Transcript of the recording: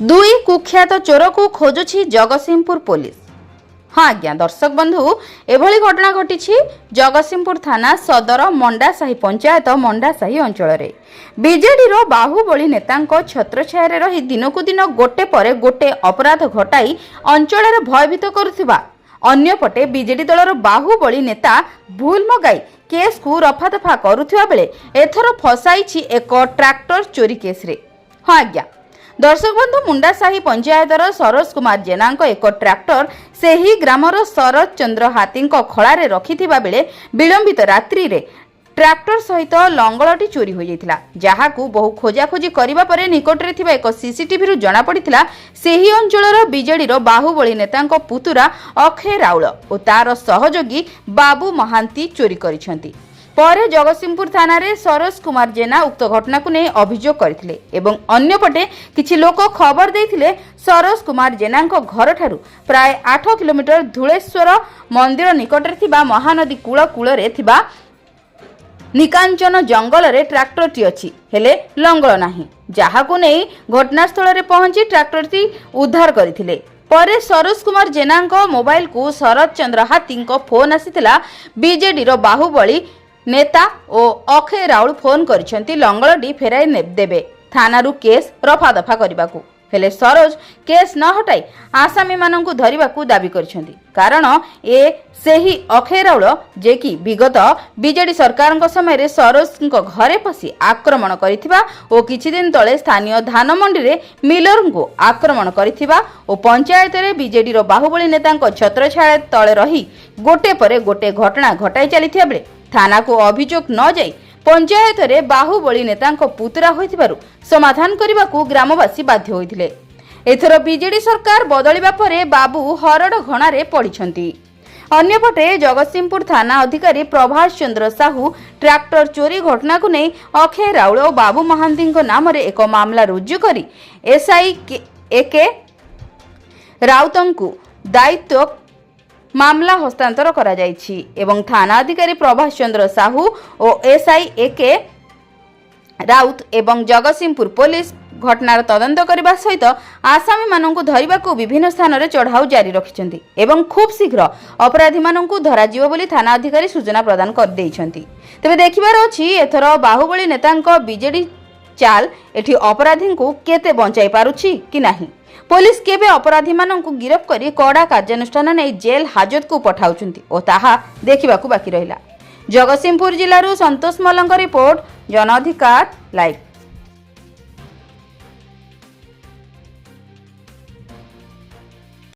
दुई कुख्यात चोर को खोजुछि जगतसिंहपुर पुलिस। हाँ आज्ञा दर्शक बंधु, एभली घटना घटी जगतसिंहपुर थाना सदर मंडासाही पंचायत मंडासाही अंचल बीजेडी बाहुबली नेता छत्रछाया रही दिनकू दिन गोटे पर गोटे अपराध घटाई अंचल भयभीत करुवा अन्यपटे बीजेडी दलर बाहुबली नेता भूल मगाई केस को रफादफा करुवा बेले एथर फसाई एक ट्रैक्टर चोरी केस रे। हाँ आज्ञा दर्शक बंधु, मुंडासाही पंचायतर सरोज कुमार जेना एक ट्रैक्टर से ही ग्रामर शरद चंद्र हाथी खलारे रखिथिबा बेले विलंबित रात्रि रे ट्रैक्टर सहित लंगलटी चोरी हो जाइथिला, जहाकू बहु खोजाखोजी करिबा परे निकटरे थिबा एक सीसीटीवी रु जणा पड़िथिला सेही अंचलर बीजेडी बाहुबली नेतांको पुतुरा अक्षय राउल और तार सहयोगी बाबू महांती चोरी करिसेंती। परे जगतसिंहपुर थाना रे सरोज कुमार जेना उक्त घटना को नहीं अभियोग करथिले एवं अन्यपटे किछि लोक खबर देथिले सरोज कुमार जेना घर ठारू प्राय 8 किलोमीटर धुलेश्वर मंदिर निकटरे थिबा महानदी कूल कूलरे थिबा निकांचन जंगल रे ट्रैक्टर टी अछि हेले लंगल नाही, जहाकू नहीं घटनास्थल रे पहुंची ट्रैक्टर टी उद्धार करथिले। परे सरोज कुमार जेना मोबाइल को शरद चंद्र हाथी फोन आसीथिला बीजेडी बाहुबली नेता और अक्षय राउल फोन करिसेंती लंगलटी फेराई देबे थानारू केस रफादफा करबाकू, हेले सरोज केस न हटाई आसामी माननकू धरिबाकू दाबी करिसेंती। कारण ए सेही अक्षय राउल जे कि विगत बीजेडी सरकार समय रे सरोज घरे पसी आक्रमण करिथिबा और किछि दिन तले स्थानीय धान मंडी रे मिलर को आक्रमण करिथिबा और पंचायत रे बीजेडी बाहुबली नेता छत्रछाया तले रही गोटे परे गोटे घटना घटाई चलिथिबा बेले थाना को अभियोग न जाई पंचायत रे बाहुबली नेता पुतुरा होइथिबारु समाधान करबाकू ग्रामवासी बाध्य होइथिले। एथर बीजेडी सरकार बदलिबा परे बाबू हरड़ घणारे पड़िछंती। अन्यपटे जगतसिंहपुर थाना अधिकारी प्रभास चंद्र साहू ट्रैक्टर चोरी घटना को नहीं अक्षय राउल और बाबू महांती नाम रे एक मामला रुजु करी एसआई एके राउतंकू दायित्व मामला हस्तांतर करा जायछि एवं थाना अधिकारी प्रभास चंद्र साहू और एसआई एके राउत एवं जगतसिंहपुर पुलिस घटनार तदंत करने सहित आसामी माननकू धरिबाकू विभिन्न स्थान रे चढ़ाऊ जारी रखिछंती एवं खूब शीघ्र अपराधी माननकू धरा जिवो बोली थाना अधिकारी सूचना प्रदान कर देइछंती। तेबे देखिबार अछि एथर बाहुबली नेतांको बीजेडी चाल एठी अपराधी को केते बंचाई पारुछि कि नाही। पुलिस केबे अपराधी माननकू गिरफ करी कड़ा कार्यानुष्ठान नै जेल हाजत को पठाउछंती ओ ताहा देखिबाकू बाकी रहिला। जगतसिंहपुर जिल्लारू संतोष मल्लଙ୍କ रिपोर्ट, जन अधिकार लाइव।